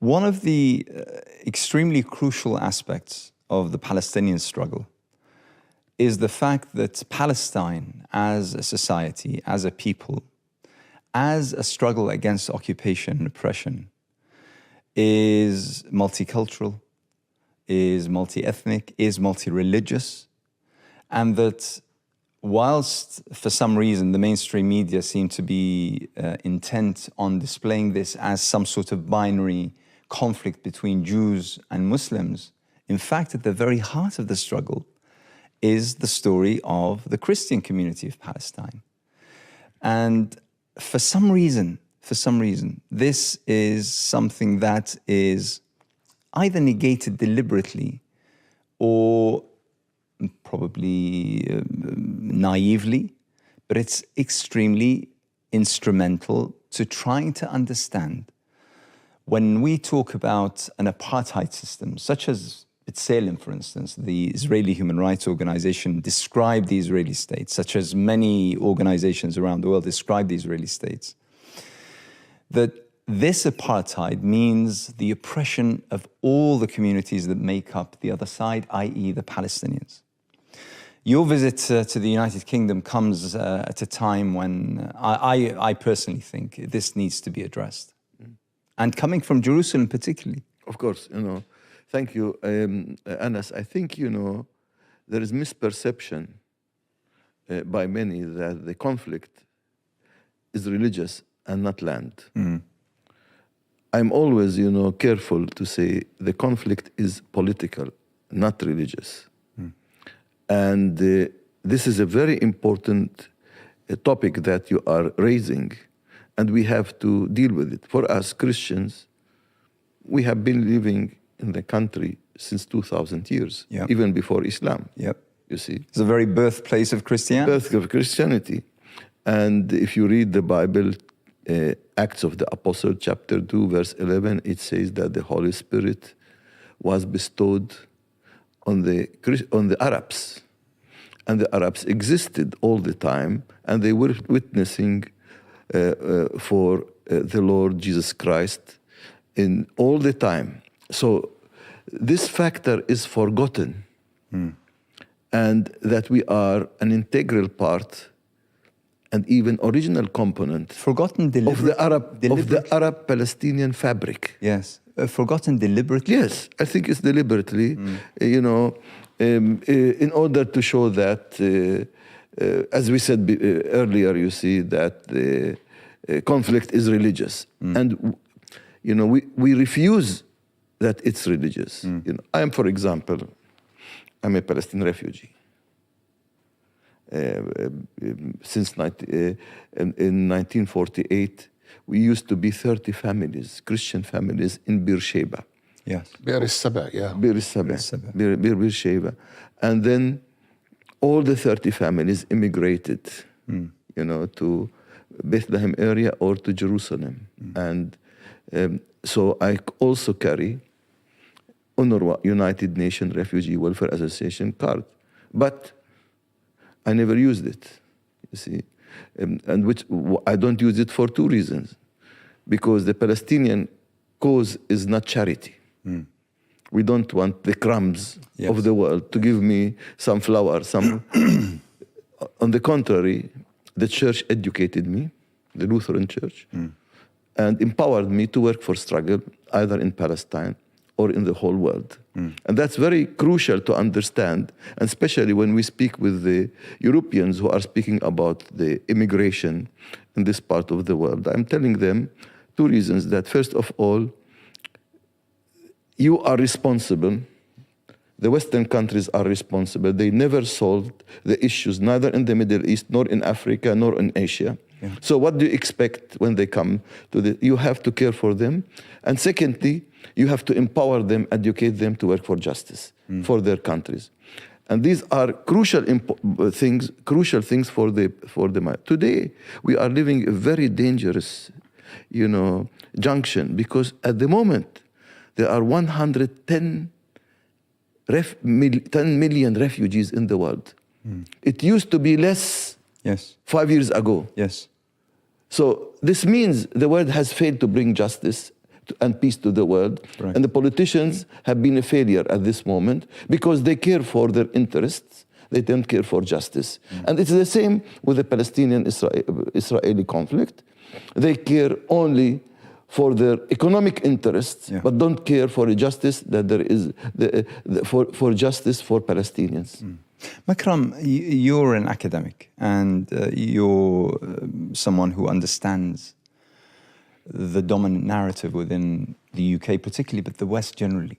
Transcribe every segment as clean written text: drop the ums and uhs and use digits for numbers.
One of the extremely crucial aspects of the Palestinian struggle is the fact that Palestine as a society, as a people, as a struggle against occupation and oppression, is multicultural, is multi-ethnic, is multi-religious, and that whilst for some reason the mainstream media seem to be intent on displaying this as some sort of binary conflict between Jews and Muslims, in fact, at the very heart of the struggle is the story of the Christian community of Palestine. And for some reason, this is something that is either negated deliberately or probably naively, but it's extremely instrumental to trying to understand when we talk about an apartheid system, such as B'Tselem, for instance, the Israeli human rights organization described the Israeli state, such as many organizations around the world describe the Israeli states, that this apartheid means the oppression of all the communities that make up the other side, i.e. the Palestinians. Your visit to the United Kingdom comes at a time when I personally think this needs to be addressed. And coming from Jerusalem particularly. Of course, thank you, Anas. I think, there is misperception by many that the conflict is religious and not land. I'm always, careful to say the conflict is political, not religious. And this is a very important topic that you are raising, and we have to deal with it. For us Christians, we have been living in the country since 2,000 years, even before Islam. You see, it's the very birthplace of Christianity. Birth of Christianity. And if you read the Bible, Acts of the Apostle, chapter 2, verse 11, it says that the Holy Spirit was bestowed on the Arabs. And the Arabs existed all the time, and they were witnessing for the Lord Jesus Christ in all the time. So this factor is forgotten, and that we are an integral part and even original component forgotten of the Arab-Palestinian fabric. Yes, forgotten deliberately. Yes, I think it's deliberately, in order to show that, as we said earlier, you see that conflict is religious, and we refuse that it's religious. I am, for example, I'm a Palestinian refugee. Since in 1948, we used to be 30 families, Christian families in Beersheba. Yes. Beersheba, yeah. Beersheba. And then all the 30 families immigrated, to Bethlehem area or to Jerusalem. And so I also carry UNRWA, United Nations Refugee Welfare Association card. But I never used it, you see. And which I don't use it for two reasons. Because the Palestinian cause is not charity. We don't want the crumbs of the world to give me some flour, On the contrary, the church educated me, the Lutheran church, and empowered me to work for struggle, either in Palestine or in the whole world. And that's very crucial to understand, and especially when we speak with the Europeans who are speaking about the immigration in this part of the world. I'm telling them two reasons. That first of all, you are responsible. The Western countries are responsible. They never solved the issues, neither in the Middle East, nor in Africa, nor in Asia. So what do you expect when they come to you have to care for them. And secondly, you have to empower them, educate them to work for justice, for their countries. And these are crucial things for the Today, we are living a very dangerous, junction, because at the moment, there are 110 10 million refugees in the world. It used to be less 5 years ago. Yes. So this means the world has failed to bring justice, and peace to the world. Right. And the politicians have been a failure at this moment because they care for their interests. They don't care for justice. And it's the same with the Palestinian-Israeli conflict. They care only for their economic interests, but don't care for the justice that there is for justice for Palestinians. Makram, you're an academic and you're someone who understands the dominant narrative within the UK particularly, but the West generally.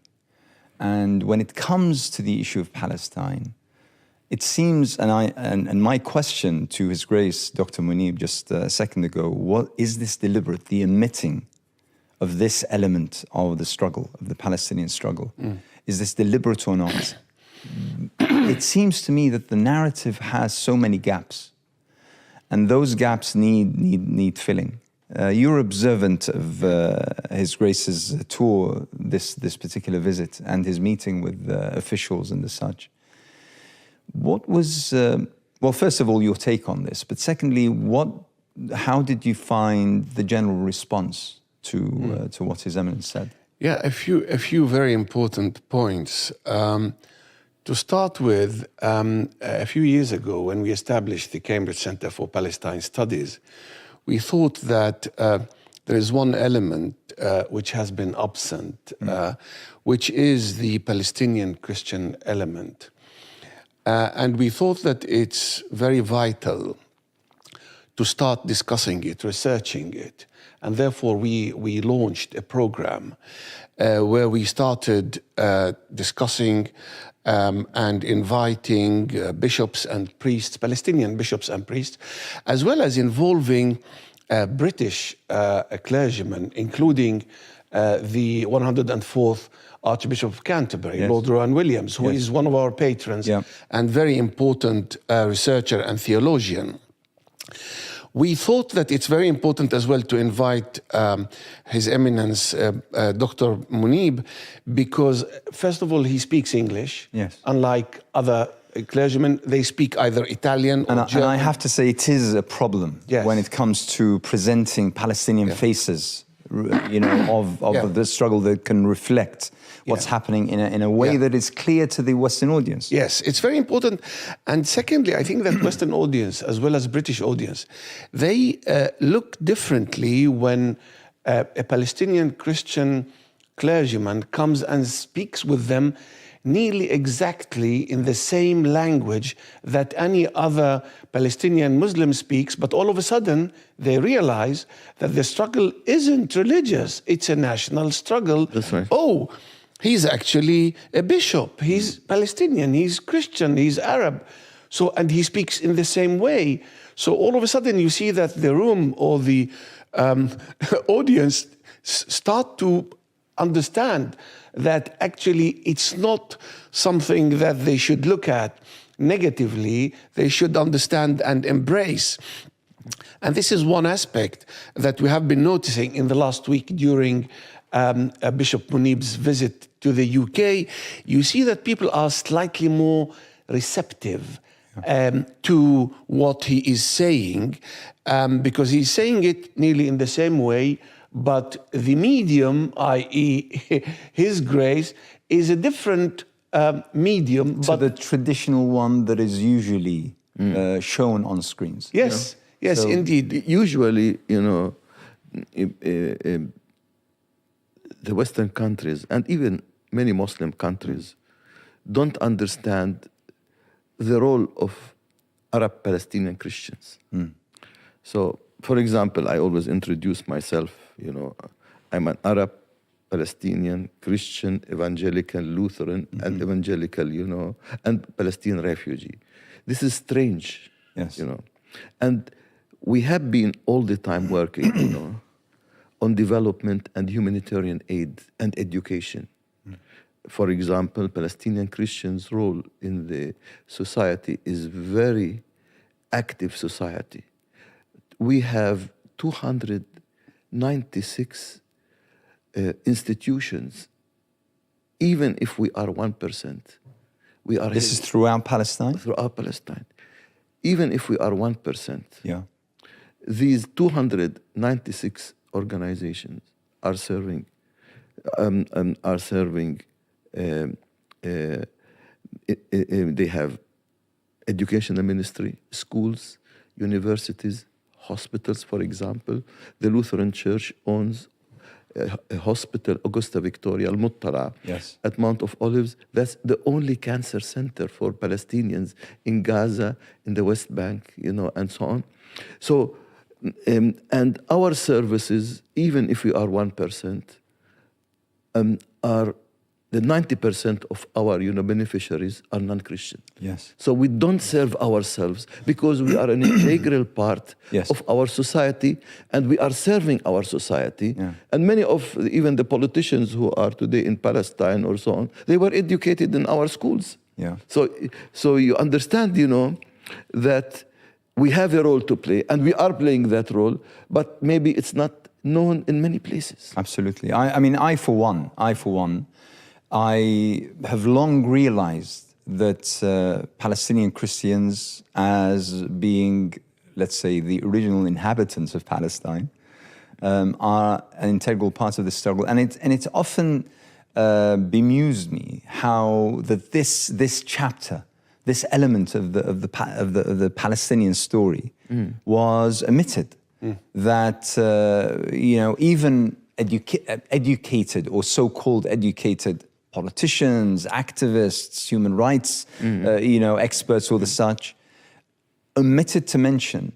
And when it comes to the issue of Palestine, it seems, and my question to His Grace, Dr. Munib, just a second ago, what is this deliberate, the omitting of this element of the struggle, of the Palestinian struggle? Is this deliberate or not? It seems to me that the narrative has so many gaps, and those gaps need filling. You're observant of His Grace's tour, this particular visit, and his meeting with officials and the such. What was, well, first of all, your take on this, but secondly, how did you find the general response to what His Eminence said? Yeah, a few very important points. To start with, a few years ago, when we established the Cambridge Center for Palestine Studies, we thought that there is one element which has been absent, which is the Palestinian Christian element. And we thought that it's very vital to start discussing it, researching it. And therefore, we launched a program where we started discussing and inviting bishops and priests, Palestinian bishops and priests, as well as involving British clergymen, including the 104th Archbishop of Canterbury, Lord Rowan Williams, who is one of our patrons and very important researcher and theologian. We thought that it's very important as well to invite His Eminence, Dr. Munib, because first of all, he speaks English. Yes. Unlike other clergymen, they speak either Italian or German. And I have to say it is a problem when it comes to presenting Palestinian faces, you know, of the struggle that can reflect what's happening in a way that is clear to the Western audience. Yes, it's very important. And secondly, I think that Western audience, as well as British audience, they look differently when a Palestinian Christian clergyman comes and speaks with them nearly exactly in the same language that any other Palestinian Muslim speaks, but all of a sudden they realize that the struggle isn't religious, it's a national struggle. That's right. Oh, he's actually a bishop, he's Palestinian, he's Christian, he's Arab. So, and he speaks in the same way. So all of a sudden you see that the room or the audience start to understand that actually it's not something that they should look at negatively, they should understand and embrace. And this is one aspect that we have been noticing in the last week during Bishop Munib's visit to the UK. You see that people are slightly more receptive to what he is saying, because he's saying it nearly in the same way, but the medium, i.e. His Grace, is a different medium. So the traditional one that is usually shown on screens. Yes, you know? Yes, so indeed. Usually, you know, the Western countries and even many Muslim countries don't understand the role of Arab Palestinian Christians. So, for example, I always introduce myself, you know, I'm an Arab Palestinian Christian, evangelical, Lutheran, and evangelical, you know, and Palestinian refugee. This is strange, you know. And we have been all the time working, you know, on development and humanitarian aid and education. For example, Palestinian Christians' role in the society is very active society. We have 296 institutions. Even if we are 1%, we are. This is throughout Palestine? Throughout Palestine. Even if we are 1%, yeah, these 296 organizations are serving are serving. They have educational ministry, schools, universities, hospitals, for example. The Lutheran Church owns a hospital, Augusta Victoria, Al-Muttala, yes, at Mount of Olives. That's the only cancer center for Palestinians in Gaza, in the West Bank, and so on. So, and our services, even if we are 1%, are the 90% of our beneficiaries are non-Christian. yes. So we don't serve ourselves because we are an integral part Yes. of our society, and we are serving our society. Yeah. And many of even the politicians who are today in Palestine or so on, they were educated in our schools. Yeah. So you understand, that we have a role to play, and we are playing that role, but maybe it's not known in many places. Absolutely. I mean, I for one, I have long realized that Palestinian Christians, as being, let's say, the original inhabitants of Palestine, are an integral part of the struggle. And it's often bemused me how that this chapter, this element of the Palestinian story was omitted. That even educated or so-called educated politicians, activists, human rights, experts, or the such, omitted to mention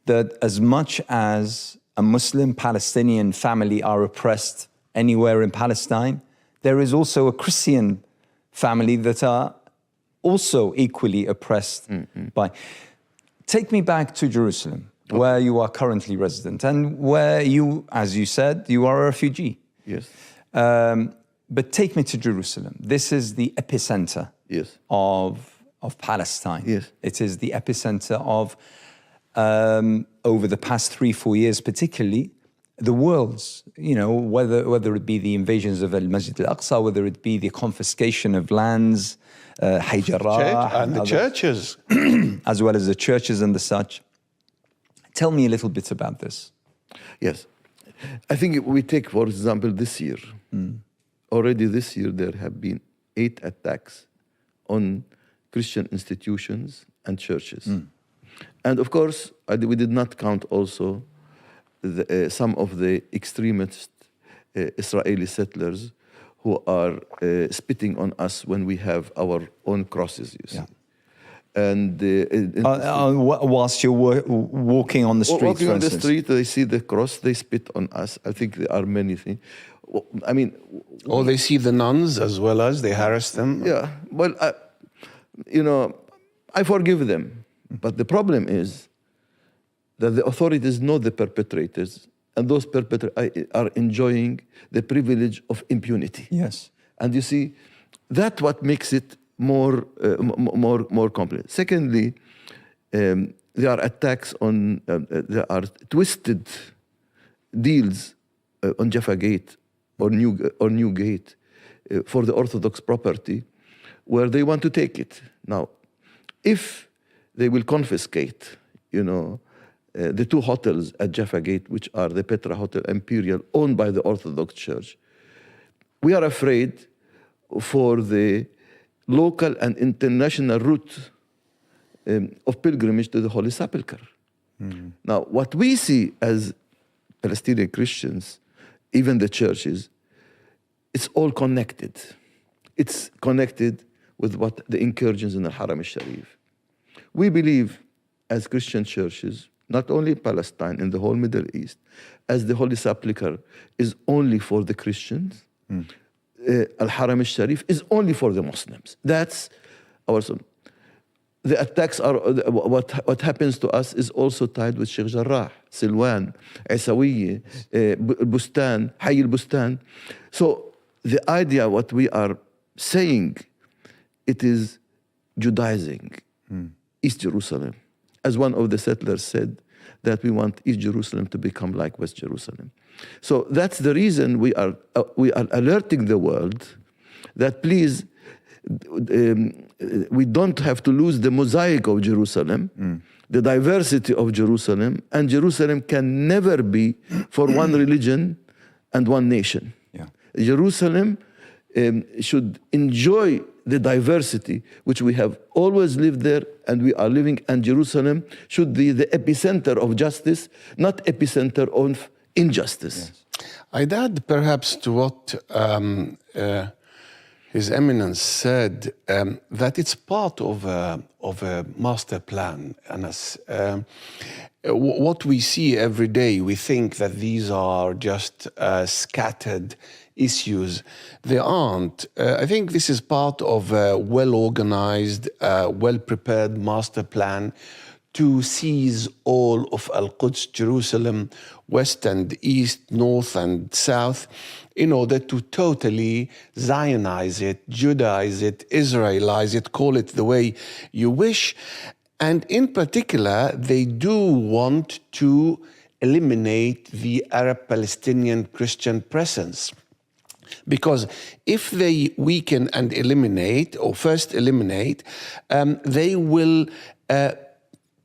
that as much as a Muslim Palestinian family are oppressed anywhere in Palestine, there is also a Christian family that are also equally oppressed by. Take me back to Jerusalem, where you are currently resident, and where you, as you said, you are a refugee. Yes. But take me to Jerusalem. This is the epicenter Yes. of Palestine. Yes. It is the epicenter of, over the past 3-4 years particularly, the world's, whether it be the invasions of Al-Masjid Al-Aqsa, whether it be the confiscation of lands, Hayjarah, And the churches. as well as the churches and the such. Tell me a little bit about this. Yes. I think we take, for example, this year. Already this year, there have been 8 attacks on Christian institutions and churches. And of course, we did not count also some of the extremist Israeli settlers who are spitting on us when we have our own crosses, you see. Yeah. And whilst you're walking on the street, walking for on the instance. street, they see the cross, they spit on us. I think there are many things. I mean, Or they see the nuns as well as they harass them. yeah. Well, I forgive them, but the problem is that the authorities know the perpetrators, and those perpetrators are enjoying the privilege of impunity. Yes. And you see, that's what makes it more complex. Secondly, there are attacks on, there are twisted deals on Jaffa Gate or New Gate for the Orthodox property, where they want to take it. Now, if they will confiscate, the 2 hotels at Jaffa Gate, which are the Petra Hotel Imperial, owned by the Orthodox Church, we are afraid for the local and international route of pilgrimage to the Holy Sepulchre. Now, what we see as Palestinian Christians, even the churches, it's all connected. It's connected with what the incursions in the Haram al-Sharif. We believe as Christian churches, not only in Palestine, in the whole Middle East, as the Holy Sepulchre is only for the Christians, Al-Haram al-Sharif is only for the Muslims. That's our son. The attacks are, what happens to us is also tied with Sheikh Jarrah, Silwan, Isawiyya, Bustan, Hayy al-Bustan. So the idea, what we are saying, it is Judaizing East Jerusalem. As one of the settlers said, that we want East Jerusalem to become like West Jerusalem. So that's the reason we are alerting the world that please, we don't have to lose the mosaic of Jerusalem, the diversity of Jerusalem, and Jerusalem can never be for one religion and one nation. Yeah. Jerusalem should enjoy the diversity which we have always lived there and we are living, and Jerusalem should be the epicenter of justice, not epicenter of injustice. Yes. I'd add perhaps to what His Eminence said, that it's part of a master plan. And what we see every day, we think that these are just scattered issues. They aren't. I think this is part of a well-organized, well-prepared master plan to seize all of Al-Quds, Jerusalem, west and east, north and south, in order to totally Zionize it, Judaize it, Israelize it, call it the way you wish. And in particular, they do want to eliminate the Arab-Palestinian Christian presence. Because if they weaken and eliminate, or first eliminate, they will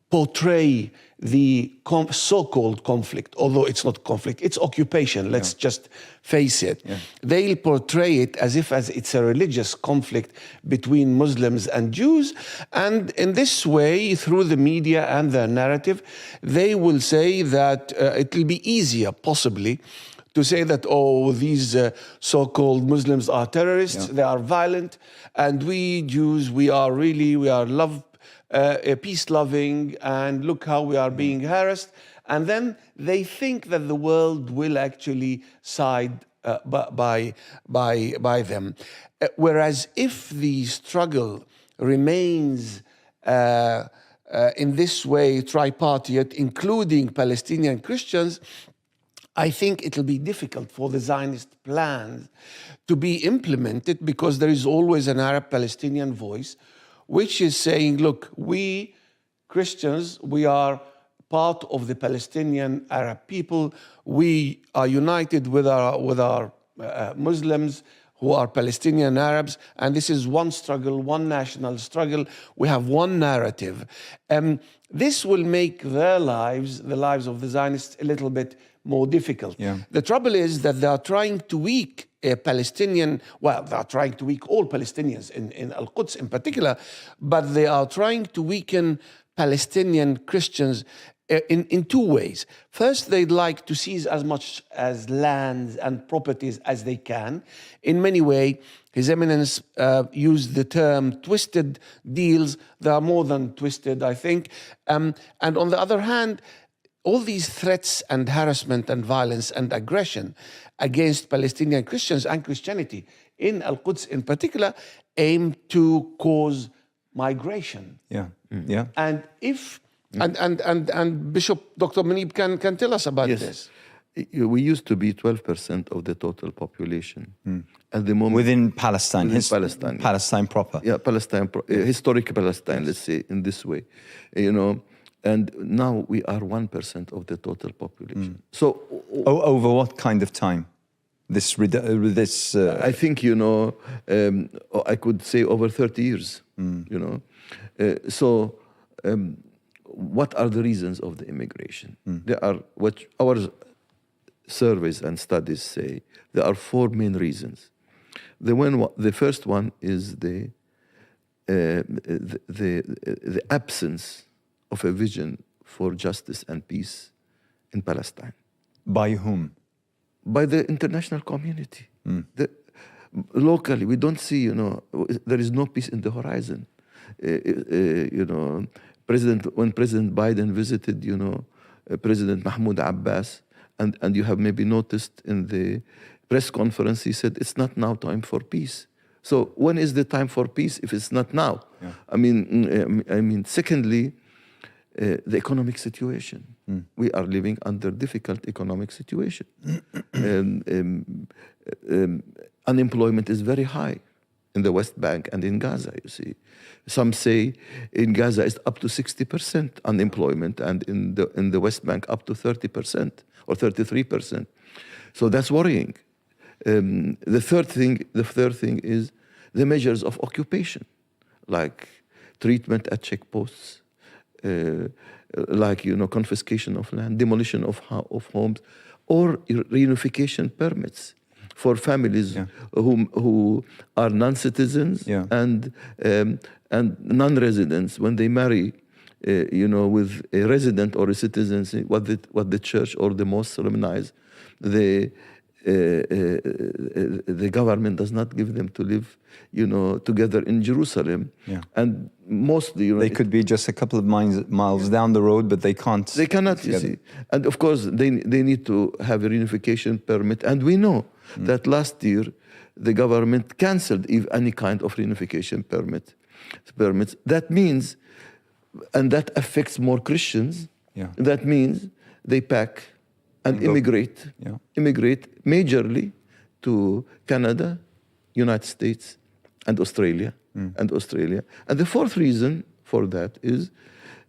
portray the so-called conflict, although it's not conflict, it's occupation, let's just face it. Yeah. They'll portray it as if it's a religious conflict between Muslims and Jews, and in this way, through the media and their narrative, they will say that it will be easier, possibly, to say that, oh, these so-called Muslims are terrorists, they are violent, and we Jews, we are peace-loving, and look how we are being harassed. And then they think that the world will actually side by them. Whereas if the struggle remains in this way, tripartite, including Palestinian Christians, I think it'll be difficult for the Zionist plans to be implemented, because there is always an Arab-Palestinian voice which is saying, look, we Christians, we are part of the Palestinian Arab people. We are united with our Muslims who are Palestinian Arabs, and this is one struggle, one national struggle. We have one narrative. This will make their lives, the lives of the Zionists, a little bit more difficult. Yeah. The trouble is that they are trying to weaken Palestinian, well, they are trying to weaken all Palestinians in Al-Quds in particular, but they are trying to weaken Palestinian Christians in two ways. First, they'd like to seize as much as lands and properties as they can. In many ways, His Eminence used the term twisted deals. They are more than twisted, I think. And on the other hand, all these threats and harassment and violence and aggression against Palestinian Christians and Christianity in Al-Quds in particular aim to cause migration. Yeah, yeah. And if and Bishop Dr. Munib can tell us about this. We used to be 12% of the total population. At the moment, within Palestine, Palestine, Palestine proper. Yeah, Palestine, historic Palestine. Let's say in this way, And now we are 1% of the total population. So, over what kind of time? I think I could say over 30 years. What are the reasons of the immigration? There are what our surveys and studies say. There are four main reasons. The first one is the absence of a vision for justice and peace in Palestine. By whom? By the international community. Locally, we don't see, there is no peace in the horizon. When President Biden visited, President Mahmoud Abbas, and you have maybe noticed in the press conference, he said, it's not now time for peace. So when is the time for peace if it's not now? Yeah. I mean, secondly, the economic situation. We are living under difficult economic situation. Unemployment is very high in the West Bank and in Gaza, you see. Some say in Gaza it's up to 60% unemployment, and in the West Bank up to 30% or 33%. So that's worrying. The third thing is the measures of occupation, like treatment at checkposts, like confiscation of land, demolition of homes, or reunification permits. for families who are non-citizens and non-residents when they marry, with a resident or a citizen. What the church or the mosque solemnize, the government does not give them to live, together in Jerusalem. And mostly, they could be just a couple of miles down the road, but they can't. They cannot, you see. And of course, they need to have a reunification permit. And we know that last year, the government canceled any kind of reunification permits. That means, and that affects more Christians. That means they pack and immigrate majorly to Canada, United States, and Australia. And the fourth reason for that is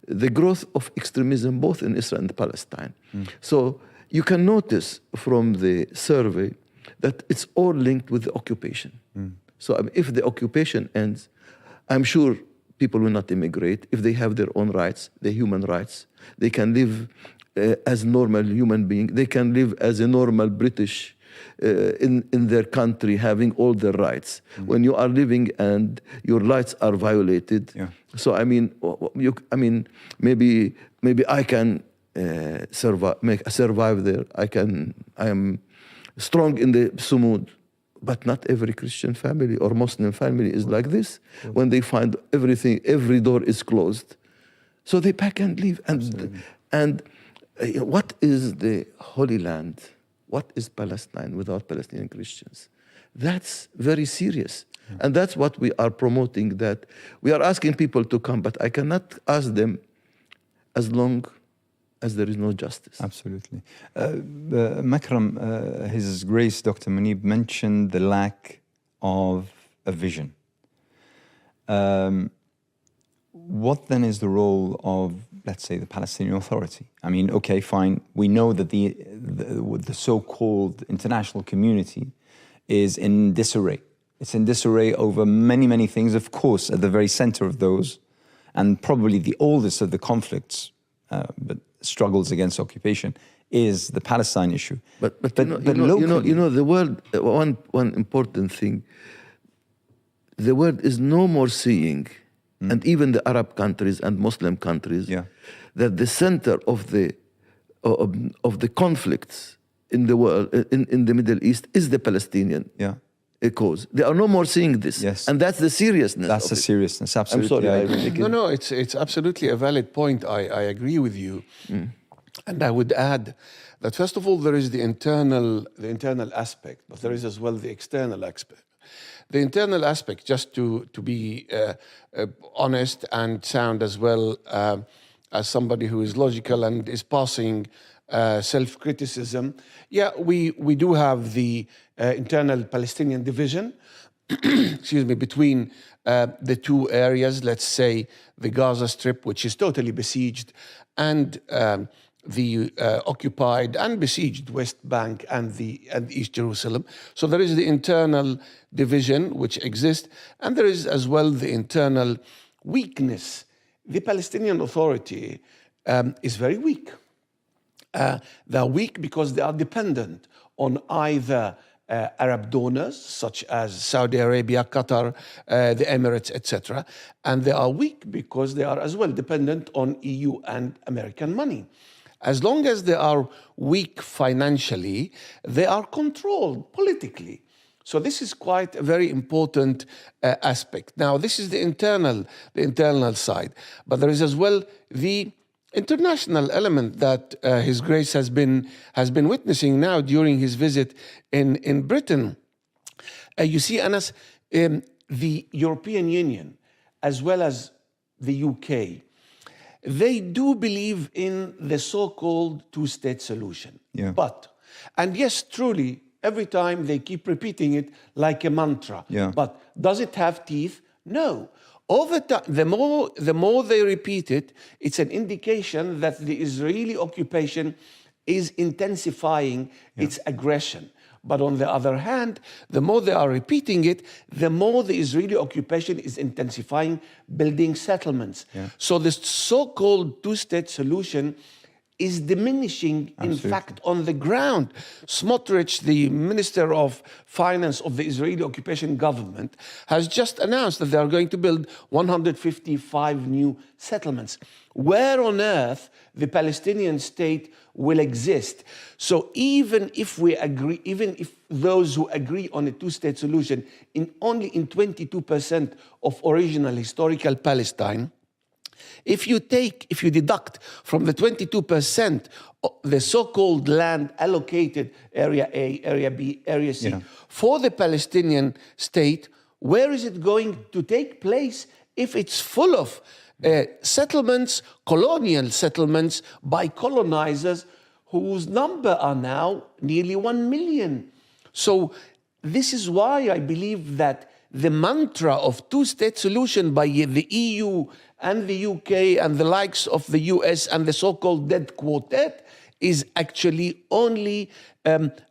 the growth of extremism both in Israel and Palestine. So you can notice from the survey that it's all linked with the occupation. So if the occupation ends, I'm sure people will not immigrate if they have their own rights, their human rights. They can live as normal human beings. They can live as a normal British in their country, having all their rights. When you are living and your rights are violated, so maybe I can survive there. I am strong in the Sumud, but not every Christian family or Muslim family is like this. When they find every door is closed, so they pack and leave. And what is the Holy Land? What is Palestine without Palestinian Christians? That's very serious. And that's what we are promoting, that we are asking people to come, but I cannot ask them as long as there is no justice. Absolutely. Makram, His Grace Dr. Munib mentioned the lack of a vision. What then is the role of, let's say, the Palestinian Authority? I mean, okay, fine. We know that the so-called international community is in disarray. It's in disarray over many, many things. Of course, at the very center of those, and probably the oldest of the conflicts, but struggles against occupation, is the Palestine issue. But the world, one important thing, the world is no more seeing, and even the Arab countries and Muslim countries, that the center of the conflicts in the world, in the Middle East, is the Palestinian cause. They are no more seeing this, and that's the seriousness. That's the seriousness. Absolutely. I'm sorry. No, it's absolutely a valid point. I agree with you, and I would add that first of all there is the internal aspect, but there is as well the external aspect. The internal aspect, just to be honest and sound as well as somebody who is logical and is passing self-criticism. We do have the internal Palestinian division, excuse me, between the two areas, let's say the Gaza Strip, which is totally besieged, and the occupied and besieged West Bank and East Jerusalem. So there is the internal division which exists, and there is as well the internal weakness. The Palestinian Authority is very weak. They're weak because they are dependent on either Arab donors, such as Saudi Arabia, Qatar, the Emirates, etc. And they are weak because they are as well dependent on EU and American money. As long as they are weak financially, they are controlled politically. So this is quite a very important aspect. Now, this is the internal side, but there is as well the international element that His Grace has been witnessing now during his visit in Britain. You see, Anas, the European Union as well as the UK, they do believe in the so-called two-state solution. And yes, truly, every time they keep repeating it like a mantra. But does it have teeth? No. Over time, the more they repeat it, it's an indication that the Israeli occupation is intensifying its aggression. But on the other hand, the more they are repeating it, the more the Israeli occupation is intensifying, building settlements. So this so-called two-state solution is diminishing, in Absolutely. fact, on the ground. Smotrich, the Minister of Finance of the Israeli occupation government, has just announced that they are going to build 155 new settlements. Where on earth the Palestinian state will exist? So even if we agree, even if those who agree on a two-state solution only in 22% of original historical Palestine, if you deduct from the 22% the so-called land allocated Area A, Area B, Area C, for the Palestinian state, where is it going to take place if it's full of settlements, colonial settlements by colonizers whose number are now nearly 1 million? So this is why I believe that the mantra of two-state solution by the EU and the UK and the likes of the US and the so-called dead quartet is actually only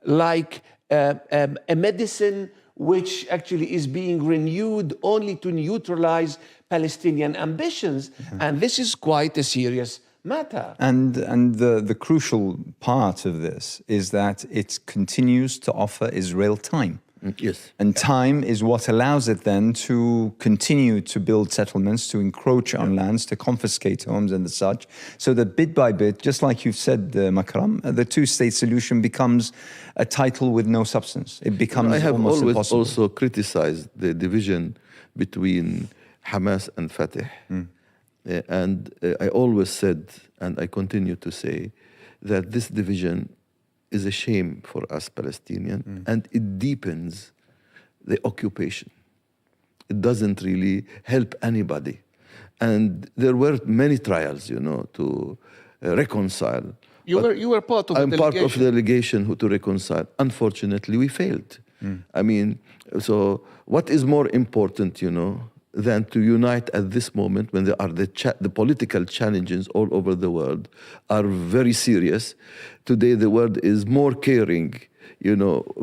like a medicine which actually is being renewed only to neutralize Palestinian ambitions. And this is quite a serious matter. And the crucial part of this is that it continues to offer Israel time. Yes. And time is what allows it then to continue to build settlements, to encroach on lands, to confiscate homes and such. So that bit by bit, just like you've said, Makram, the two-state solution becomes a title with no substance. It becomes I have almost always impossible. also criticized the division between Hamas and Fatah. And I always said, and I continue to say, that this division is a shame for us Palestinians, and it deepens the occupation. It doesn't really help anybody. And there were many trials, to reconcile. You were part of the I'm delegation. part of the delegation to reconcile. Unfortunately, we failed. I mean, so what is more important, than to unite at this moment when there are the political challenges all over the world are very serious. Today, the world is more caring,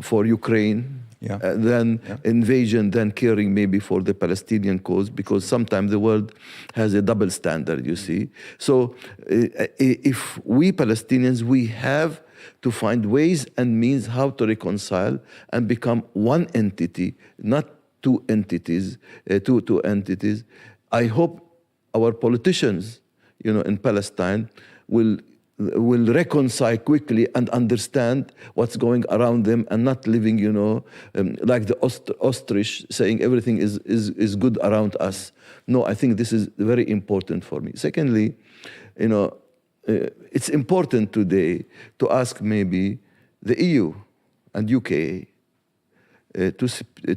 for Ukraine than invasion, than caring maybe for the Palestinian cause, because sometimes the world has a double standard, you see. So if we Palestinians, we have to find ways and means how to reconcile and become one entity, not two entities. I hope our politicians, in Palestine will reconcile quickly and understand what's going around them, and not living, like the ostrich saying everything is good around us. No, I think this is very important for me. Secondly, it's important today to ask maybe the EU and UK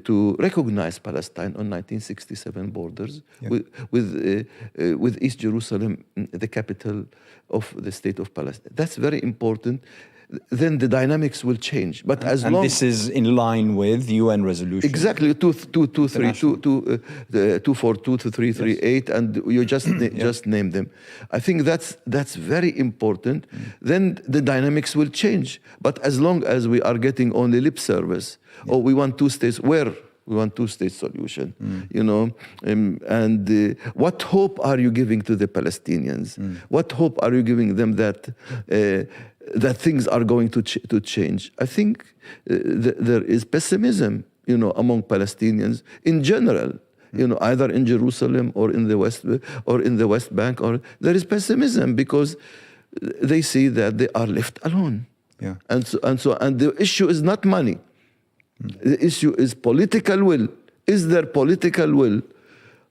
to recognize Palestine on 1967 borders with East Jerusalem, the capital of the state of Palestine. That's very important. Then the dynamics will change. But and this is in line with UN resolution. Exactly, 242 to 338, and you just name them. I think that's very important. Then the dynamics will change. But as long as we are getting only lip service, we want two states, where we want two-state solution, and what hope are you giving to the Palestinians? What hope are you giving them that things are going to change? I think there is pessimism, among Palestinians in general, either in Jerusalem or in the West Bank, or there is pessimism because they see that they are left alone. And the issue is not money. The issue is political will. Is there political will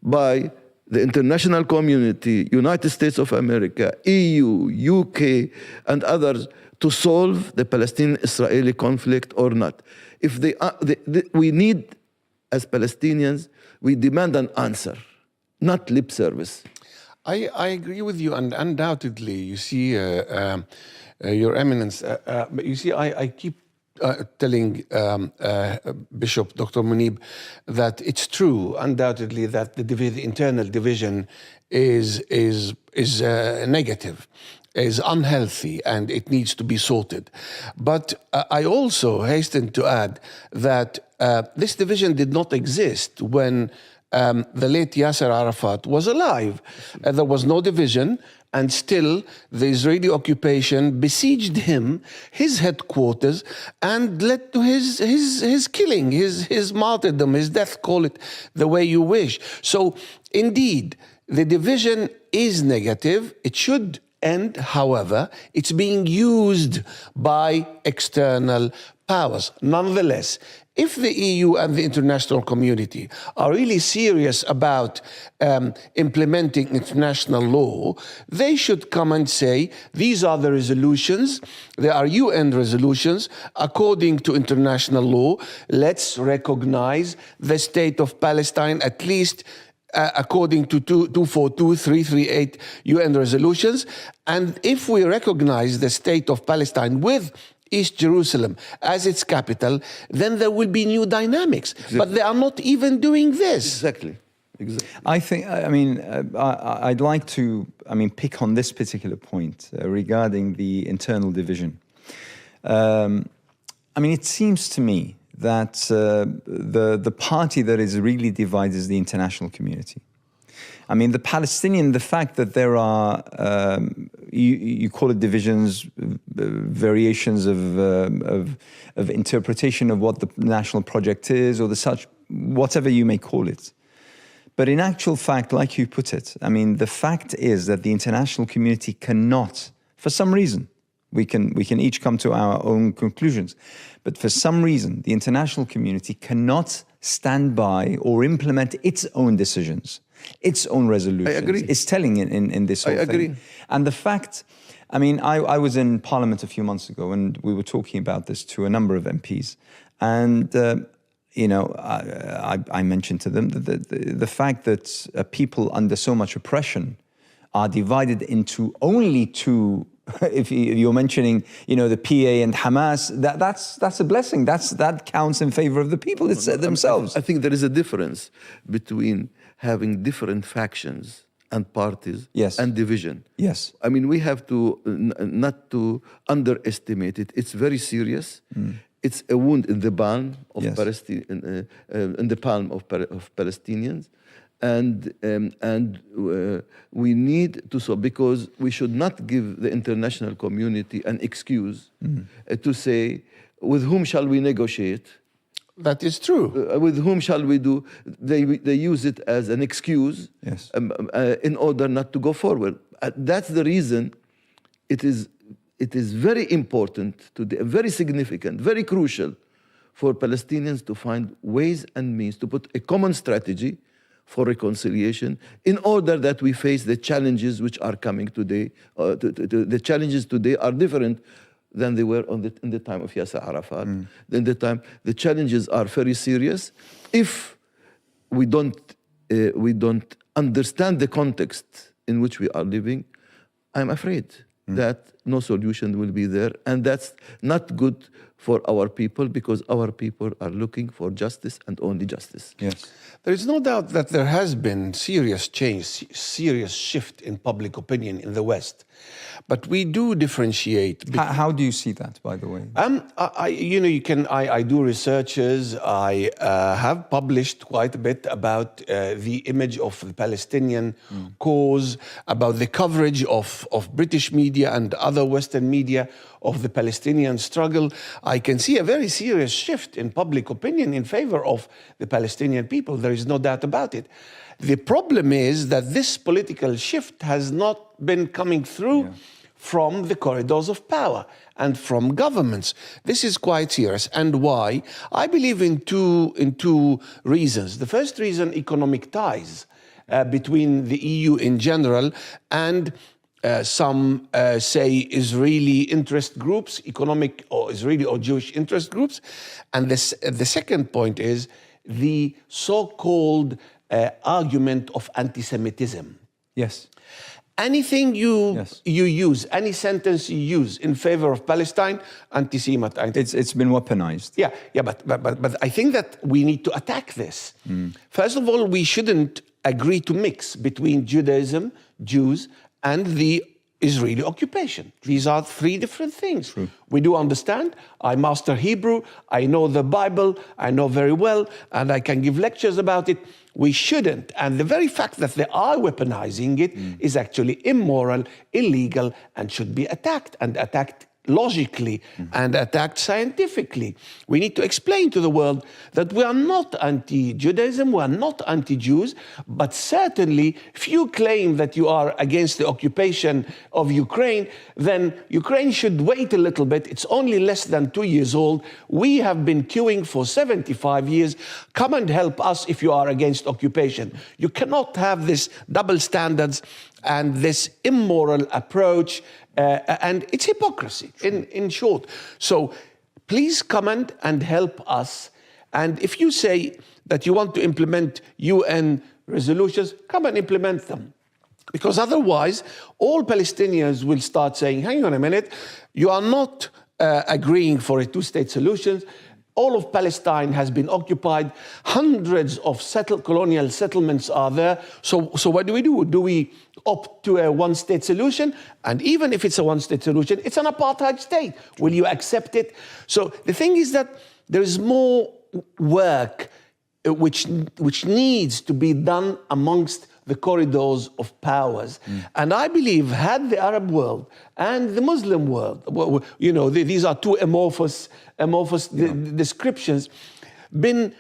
by the international community, United States of America, EU, UK, and others to solve the Palestinian-Israeli conflict or not? If we need, as Palestinians, we demand an answer, not lip service. I agree with you, and undoubtedly, you see, Your Eminence, you see, I keep telling Bishop Dr. Munib that it's true, undoubtedly, that the internal division is negative, is unhealthy, and it needs to be sorted. But I also hasten to add that this division did not exist when the late Yasser Arafat was alive. There was no division, and still the Israeli occupation besieged him, his headquarters, and led to his killing, his martyrdom, his death, call it the way you wish. So indeed, the division is negative. It should end. However, it's being used by external powers. Nonetheless, if the EU and the international community are really serious about implementing international law, they should come and say, these are the resolutions, they are UN resolutions, according to international law, let's recognize the state of Palestine, at least according to 242, 338 UN resolutions. And if we recognize the state of Palestine with East Jerusalem as its capital, then there will be new dynamics. Exactly. But they are not even doing this. Exactly. I think, I'd like to, pick on this particular point regarding the internal division. It seems to me that the party that is really divided is the international community. The fact that there are, you call it divisions, variations of interpretation of what the national project is, or whatever you may call it. But in actual fact, like you put it, the fact is that the international community cannot, for some reason, we can each come to our own conclusions, but for some reason, the international community cannot stand by or implement its own decisions, its own resolutions. I agree. It's telling in this whole thing. I agree. And the fact, I was in Parliament a few months ago, and we were talking about this to a number of MPs, and I mentioned to them that the fact that people under so much oppression are divided into only two. If you're mentioning, the PA and Hamas, that's a blessing. That counts in favor of the people themselves. I think there is a difference between having different factions and parties, yes, and division. Yes. We have to not to underestimate it. It's very serious. It's a wound in the palm of Palestine, in the palm of Palestinians. And we need to solve, because we should not give the international community an excuse to say, with whom shall we negotiate? That is true. With whom shall we do? They use it as an excuse, yes, in order not to go forward. That's the reason it is very important, very significant, very crucial for Palestinians to find ways and means to put a common strategy for reconciliation, in order that we face the challenges which are coming today. The challenges today are different than they were in the time of Yasser Arafat. The challenges are very serious. If we don't understand the context in which we are living, I'm afraid that no solution will be there, and that's not good for our people, because our people are looking for justice and only justice. Yes. There is no doubt that there has been serious change, serious shift in public opinion in the West. But we do differentiate. How do you see that, by the way? I do researches. I have published quite a bit about the image of the Palestinian cause, about the coverage of British media and other Western media of the Palestinian struggle. I can see a very serious shift in public opinion in favor of the Palestinian people. There is no doubt about it. The problem is that this political shift has not been coming through from the corridors of power and from governments. This is quite serious. And why? I believe in two reasons. The first reason, economic ties between the EU in general and some say Israeli interest groups, economic or Israeli or Jewish interest groups. And the second point is the so-called argument of anti-Semitism. Yes. Anything you use, any sentence you use in favor of Palestine, anti-Semite. It's been weaponized. Yeah, but I think that we need to attack this. First of all, we shouldn't agree to mix between Judaism, Jews, and the Israeli occupation. These are three different things. True. We do understand. I master Hebrew. I know the Bible. I know very well, and I can give lectures about it. We shouldn't. And the very fact that they are weaponizing it is actually immoral, illegal, and should be attacked, and attacked logically and attacked scientifically. We need to explain to the world that we are not anti-Judaism, we are not anti-Jews, but certainly if you claim that you are against the occupation of Ukraine, then Ukraine should wait a little bit. It's only less than 2 years old. We have been queuing for 75 years. Come and help us if you are against occupation. You cannot have this double standards and this immoral approach, and it's hypocrisy, in short. So please come and help us. And if you say that you want to implement UN resolutions, come and implement them. Because otherwise, all Palestinians will start saying, hang on a minute, you are not agreeing for a two-state solution. All of Palestine has been occupied. Hundreds of colonial settlements are there. So what do? Do we opt to a one-state solution? And even if it's a one-state solution, it's an apartheid state. Will you accept it? So the thing is that there is more work which needs to be done amongst the corridors of powers. And I believe had the Arab world and the Muslim world, you know, these are two amorphous descriptions, been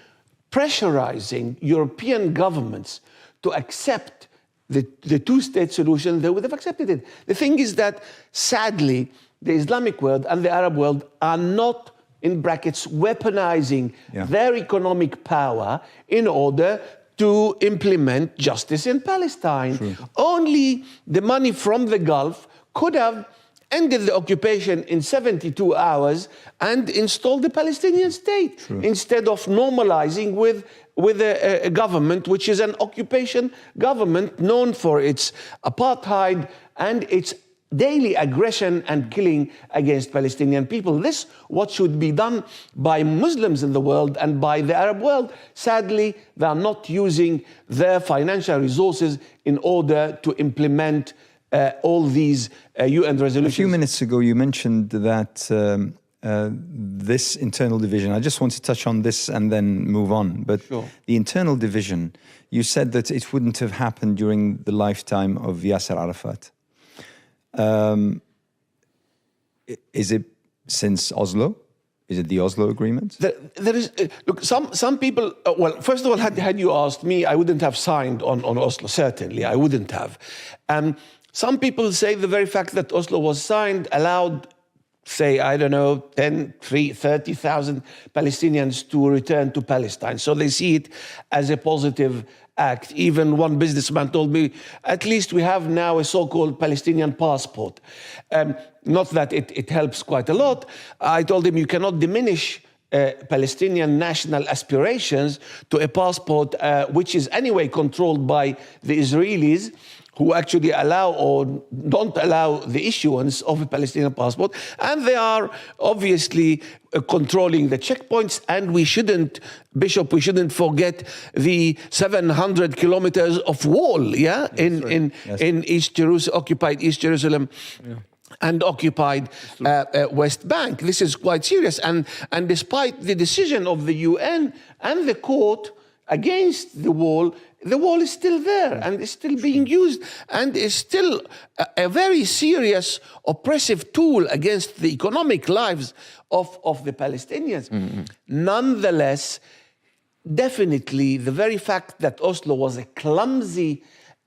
pressurizing European governments to accept the two-state solution, they would have accepted it. The thing is that, sadly, the Islamic world and the Arab world are not, in brackets, weaponizing their economic power in order to implement justice in Palestine. True. Only the money from the Gulf could have ended the occupation in 72 hours and installed the Palestinian state. True. Instead of normalizing with a government which is an occupation government known for its apartheid and its daily aggression and killing against Palestinian people. This, what should be done by Muslims in the world and by the Arab world. Sadly, they are not using their financial resources in order to implement all these UN resolutions. A few minutes ago, you mentioned that this internal division, I just want to touch on this and then move on, but Sure. The internal division, you said that it wouldn't have happened during the lifetime of Yasser Arafat. Is it since Oslo? Is it the Oslo agreement? There is, look, some people, well, first of all, had you asked me, I wouldn't have signed on Oslo, certainly, I wouldn't have. Some people say the very fact that Oslo was signed allowed, say, I don't know, 30,000 Palestinians to return to Palestine. So they see it as a positive act. Even one businessman told me, at least we have now a so-called Palestinian passport. Not that it helps quite a lot. I told him you cannot diminish Palestinian national aspirations to a passport which is anyway controlled by the Israelis, who actually allow or don't allow the issuance of a Palestinian passport. And they are obviously controlling the checkpoints. And we shouldn't, Bishop, we shouldn't forget the 700 kilometers of wall, in East Jerusalem, occupied East Jerusalem. Yeah. And occupied West Bank. This is quite serious. And despite the decision of the UN and the court against the wall is still there and is still being used and is still a very serious oppressive tool against the economic lives of the Palestinians. Mm-hmm. Nonetheless, definitely the very fact that Oslo was a clumsy,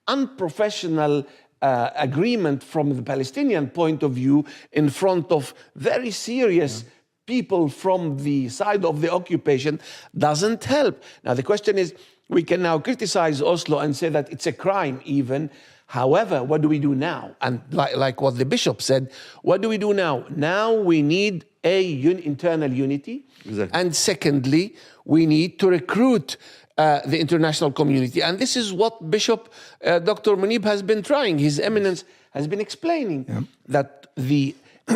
unprofessional agreement from the Palestinian point of view in front of very serious people from the side of the occupation doesn't help. Now the question is, we can now criticize Oslo and say that it's a crime even. However, what do we do now? And like what the bishop said, what do we do now? Now we need internal unity. Exactly. And secondly, we need to recruit the international community. And this is what Bishop Dr. Munib has been trying. His Eminence has been explaining that the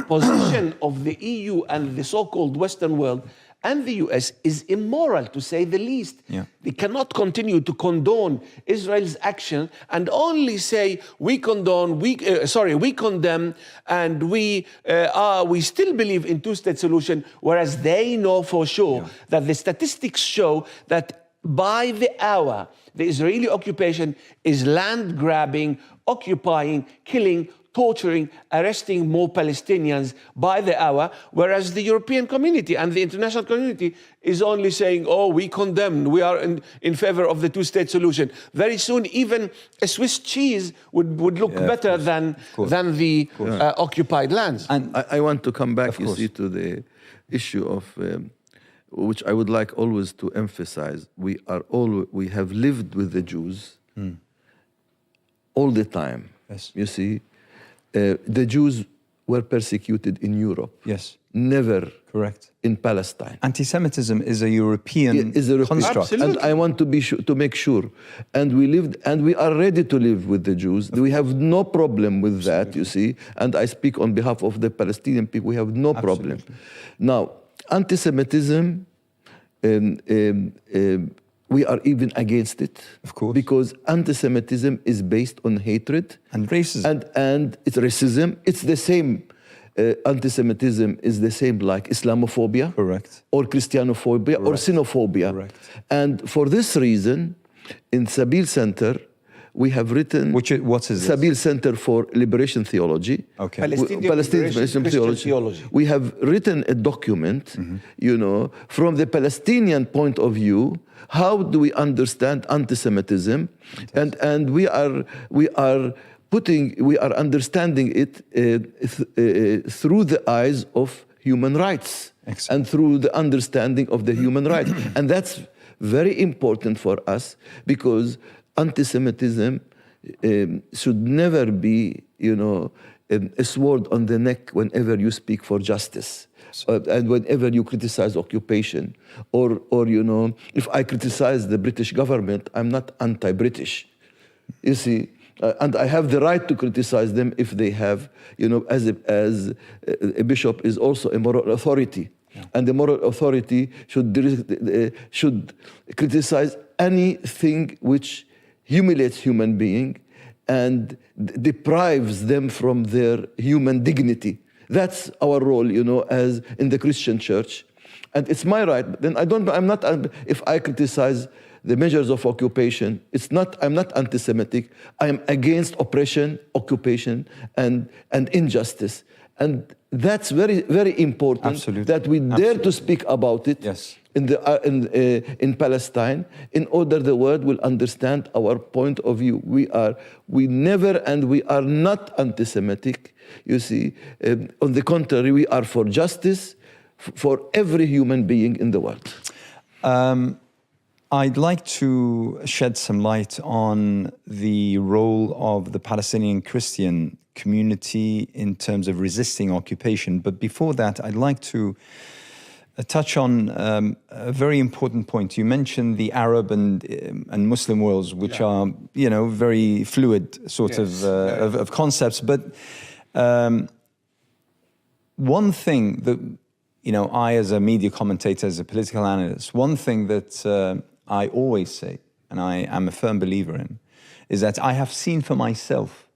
position of the EU and the so-called Western world and the US is immoral, to say the least. Yeah. They cannot continue to condone Israel's action and only say we condone, we condemn, and we still believe in two-state solution, whereas they know for sure that the statistics show that by the hour, the Israeli occupation is land grabbing, occupying, killing, torturing, arresting more Palestinians by the hour, whereas the European community and the international community is only saying, oh, we condemn, we are in favor of the two-state solution. Very soon, even a Swiss cheese would look better than the occupied lands. And I want to come back, you see, to the issue of, which I would like always to emphasize. We have lived with the Jews all the time. Yes. You see, the Jews were persecuted in Europe. Yes. Never Correct. in Palestine. Anti-Semitism is a European construct. Absolutely. And I want to make sure. And we lived, and we are ready to live with the Jews. We have no problem with that, you see. And I speak on behalf of the Palestinian people. We have no problem. Now, anti-Semitism, we are even against it. Of course. Because anti-Semitism is based on hatred. And racism. And it's racism. It's the same. Anti-Semitism is the same like Islamophobia. Correct. Or Christianophobia. Or xenophobia. Correct. And for this reason, in Sabeel Center, we have written... What is it? Sabeel Center for Liberation Theology. Okay. Palestinian Liberation Theology. We have written a document, you know, from the Palestinian point of view. How do we understand anti-Semitism? And we are understanding it through the eyes of human rights. Excellent. And through the understanding of the human rights. And that's very important for us because anti-Semitism should never be, you know, a sword on the neck whenever you speak for justice. And whenever you criticize occupation, or you know, if I criticize the British government, I'm not anti-British. You see, and I have the right to criticize them if they have, you know, as a bishop is also a moral authority, and the moral authority should criticize anything which humiliates human being and deprives them from their human dignity. That's our role, you know, as in the Christian church. And it's my right. Then if I criticize the measures of occupation, I'm not anti-Semitic. I am against oppression, occupation, and injustice. And that's very, very important. Absolutely. That we dare to speak about it. Yes. In Palestine, in order the world will understand our point of view. We never and we are not anti-Semitic. You see, on the contrary, we are for justice for every human being in the world. I'd like to shed some light on the role of the Palestinian Christian community in terms of resisting occupation. But before that, I'd like to touch on a very important point. You mentioned the Arab and Muslim worlds, which are, you know, very fluid sort of concepts. But one thing that, you know, I as a media commentator, as a political analyst, one thing that I always say, and I am a firm believer in, is that I have seen for myself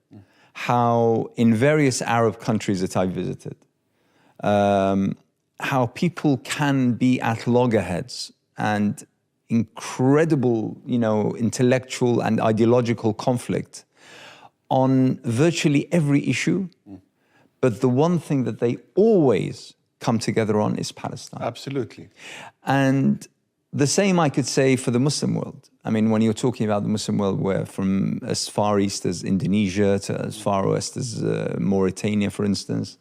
how in various Arab countries that I visited, how people can be at loggerheads and incredible, you know, intellectual and ideological conflict on virtually every issue. But the one thing that they always come together on is Palestine. Absolutely. And the same I could say for the Muslim world. I mean, when you're talking about the Muslim world, where from as far east as Indonesia to as far west as Mauritania, for instance,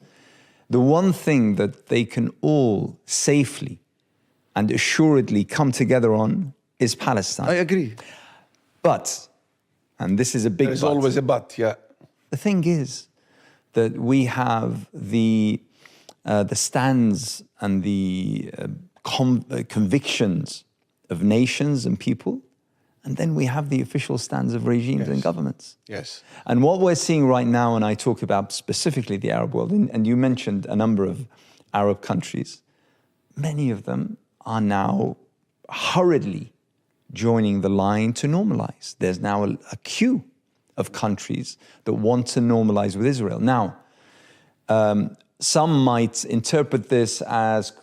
the one thing that they can all safely and assuredly come together on is Palestine. I agree. But, and this is a big There's but. always a but, yeah. The thing is that we have the stands and the convictions of nations and people, and then we have the official stands of regimes and governments. Yes. And what we're seeing right now, and I talk about specifically the Arab world, and you mentioned a number of Arab countries, many of them are now hurriedly joining the line to normalize. There's now a queue of countries that want to normalize with Israel. Now, some might interpret this as,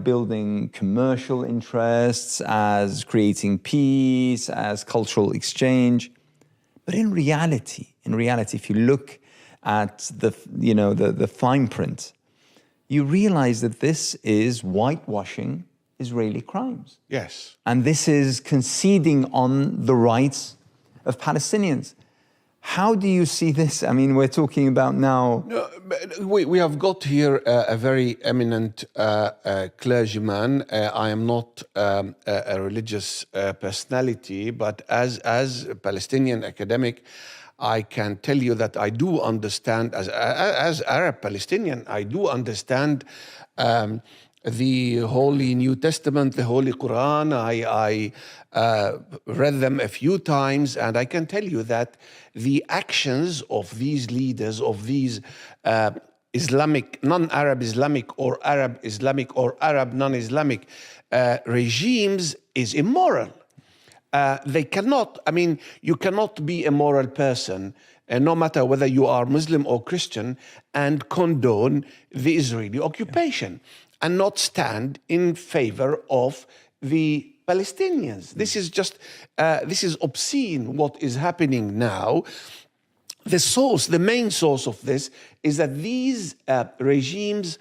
building commercial interests, as creating peace, as cultural exchange. But in reality, if you look at the fine print, you realize that this is whitewashing Israeli crimes. Yes. And this is conceding on the rights of Palestinians. How do you see this? I mean, we're talking about now... No, we have got here a very eminent clergyman. I am not a religious personality, but as a Palestinian academic, I can tell you that I do understand, as Arab Palestinian, I do understand the Holy New Testament, the Holy Quran. I read them a few times, and I can tell you that the actions of these leaders, of these Islamic, non-Arab Islamic or Arab Islamic or Arab non-Islamic regimes is immoral. They cannot, you cannot be a moral person, no matter whether you are Muslim or Christian, and condone the Israeli occupation and not stand in favor of the Palestinians. This is just, this is obscene what is happening now. The main source of this is that these regimes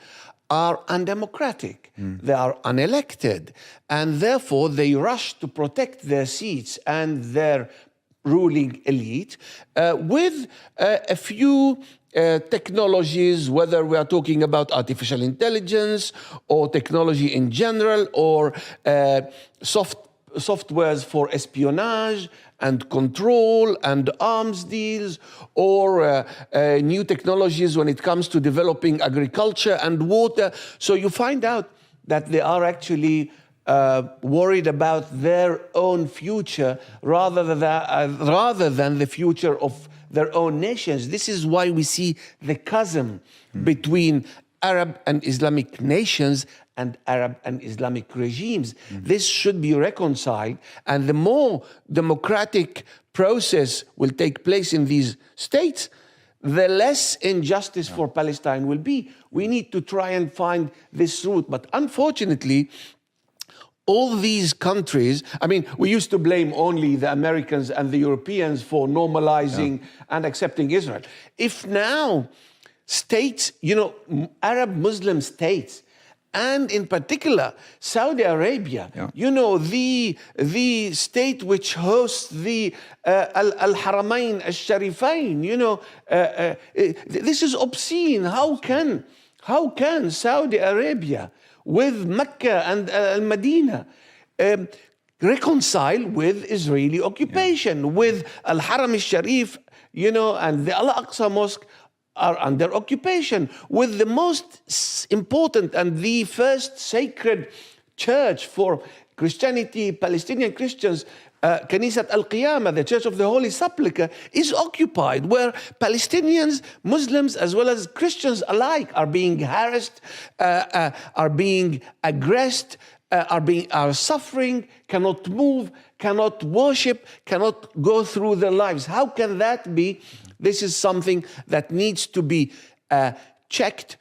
are undemocratic. They are unelected, and therefore they rush to protect their seats and their ruling elite with a few technologies, whether we are talking about artificial intelligence or technology in general, or softwares for espionage and control and arms deals, or new technologies when it comes to developing agriculture and water. So you find out that they are actually worried about their own future rather than the future of their own nations. This is why we see the chasm between Arab and Islamic nations and Arab and Islamic regimes. This should be reconciled, and the more democratic process will take place in these states, the less injustice for Palestine will be. We need to try and find this route, but unfortunately, all these countries, we used to blame only the Americans and the Europeans for normalizing and accepting Israel. If now states, Arab Muslim states, and in particular Saudi Arabia, the state which hosts the Al-Haramain Al-Sharifain, this is obscene. How can Saudi Arabia with Mecca and Al-Medina reconcile with Israeli occupation, with Al-Haram Al-Sharif, and the Al-Aqsa Mosque are under occupation, with the most important and the first sacred church for Christianity, Palestinian Christians, Kanisat Al-Qiyamah, the Church of the Holy Sepulchre, is occupied, where Palestinians, Muslims, as well as Christians alike are being harassed, are being aggressed, are suffering, cannot move, cannot worship, cannot go through their lives. How can that be? This is something that needs to be checked,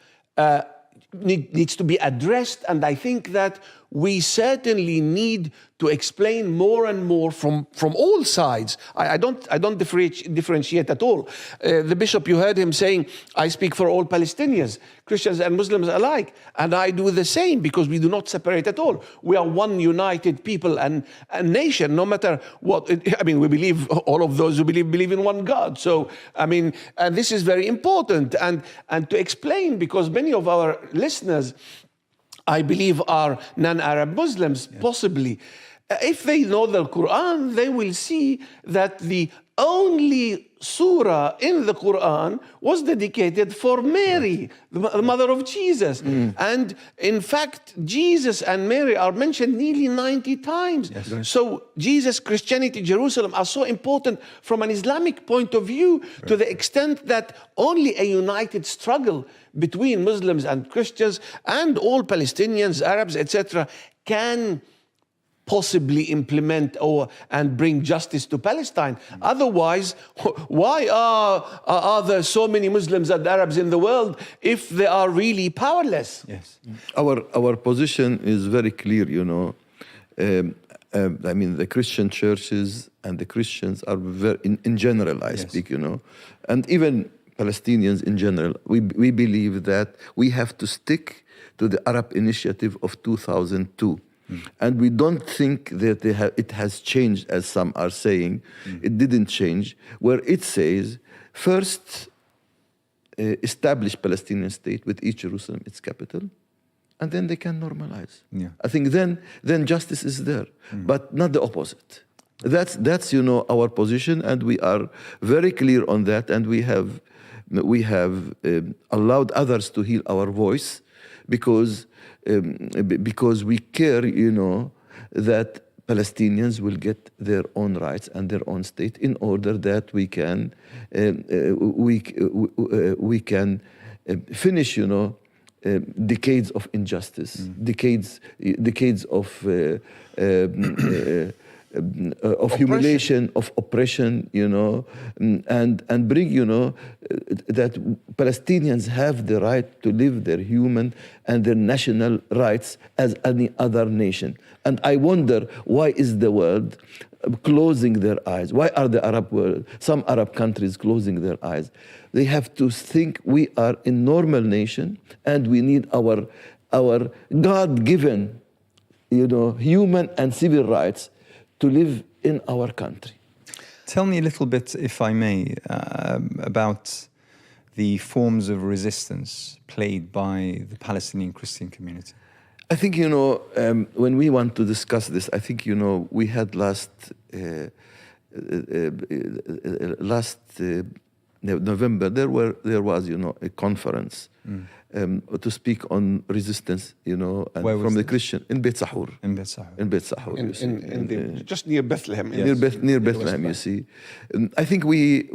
needs to be addressed, and I think that we certainly need to explain more and more from all sides. I don't differentiate at all. The bishop, you heard him saying, I speak for all Palestinians, Christians and Muslims alike, and I do the same, because we do not separate at all. We are one united people and a nation, no matter what. We believe, all of those who believe in one God. So, and this is very important, and to explain, because many of our listeners, I believe, are non-Arab Muslims, possibly. If they know the Quran, they will see that the only surah in the Quran was dedicated for Mary, the mother of Jesus. And in fact, Jesus and Mary are mentioned nearly 90 times. Yes. So Jesus, Christianity, Jerusalem are so important from an Islamic point of view, to the extent that only a united struggle between Muslims and Christians and all Palestinians, Arabs, etc., can possibly implement and bring justice to Palestine. Otherwise, why are there so many Muslims and Arabs in the world if they are really powerless? Yes. Our position is very clear, you know. I mean, the Christian churches and the Christians are very, in general, I speak, you know, and even Palestinians in general, we believe that we have to stick to the Arab Initiative of 2002. And we don't think that it has changed, as some are saying. It didn't change, where it says, first, establish Palestinian state with each Jerusalem its capital, and then they can normalize. Yeah. I think then justice is there, but not the opposite. That's you know, our position, and we are very clear on that, and we have allowed others to hear our voice, because we care, you know, that Palestinians will get their own rights and their own state, in order that we can finish, you know, decades of injustice, decades of humiliation, of oppression, you know, and bring, you know, that Palestinians have the right to live their human and their national rights as any other nation. And I wonder, why is the world closing their eyes? Why are some Arab countries closing their eyes? They have to think we are a normal nation, and we need our God-given, you know, human and civil rights to live in our country. Tell me a little bit, if I may, about the forms of resistance played by the Palestinian Christian community. I think, you know, when we want to discuss this, I think, you know, we had last November, there was, you know, a conference to speak on resistance, you know, and from the Christian in Beit Sahur. In Beit Sahur. Just near Bethlehem. Near Bethlehem, you see. I think we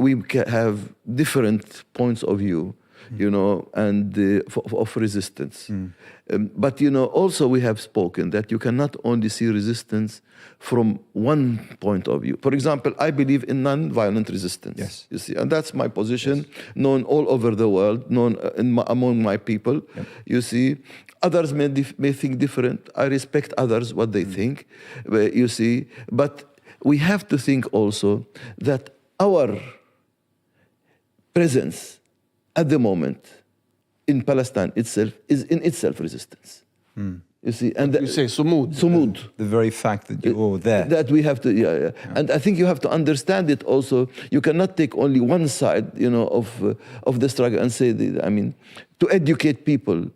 have different points of view, you know, and of resistance. But, you know, also we have spoken that you cannot only see resistance from one point of view. For example, I believe in non-violent resistance. Yes. You see, and that's my position, known all over the world, known among my people. Yep. You see, others may think different. I respect others, what they think, you see. But we have to think also that our presence at the moment in Palestine itself is in itself resistance. You see, and you say sumud. Sumud. The very fact that you're there. That we have to, yeah. And I think you have to understand it also. You cannot take only one side, you know, of the struggle and say, I mean, to educate people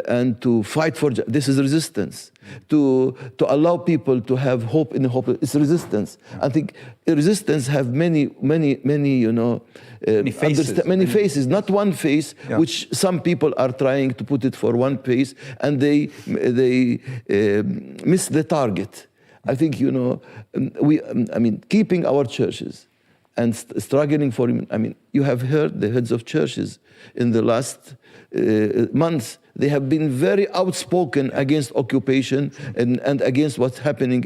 and to fight for this is resistance. To allow people to have hope in hope is resistance. I think resistance have many, you know, many faces, not one face, which some people are trying to put it for one face, and they miss the target. I think, you know, I mean, keeping our churches and struggling for, I mean, you have heard the heads of churches in the last months. They have been very outspoken against occupation and against what's happening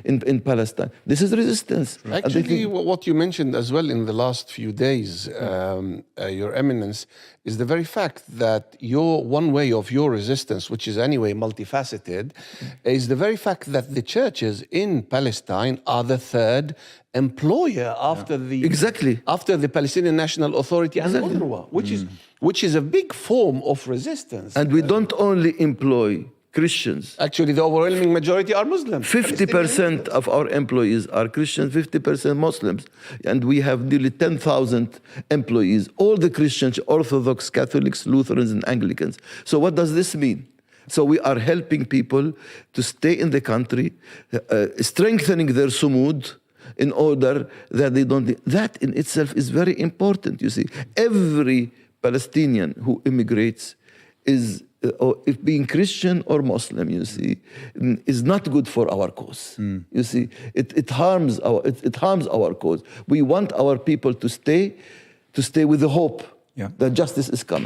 in Palestine. This is resistance. Actually, what you mentioned as well in the last few days, Your Eminence, is the very fact that one way of your resistance, which is anyway multifaceted, is the very fact that the churches in Palestine are the third employer after the Palestinian National Authority and UNRWA, which is a big form of resistance. And we don't only employ Christians. Actually, the overwhelming majority are Muslims. 50% of our employees are Christians, 50% Muslims. And we have nearly 10,000 employees, all the Christians, Orthodox, Catholics, Lutherans, and Anglicans. So what does this mean? So we are helping people to stay in the country, strengthening their sumud, in order that they don't... That in itself is very important, you see. Every Palestinian who immigrates is, if being Christian or Muslim, you see, is not good for our cause. You see, it harms our cause. We want our people to stay with the hope that justice is coming.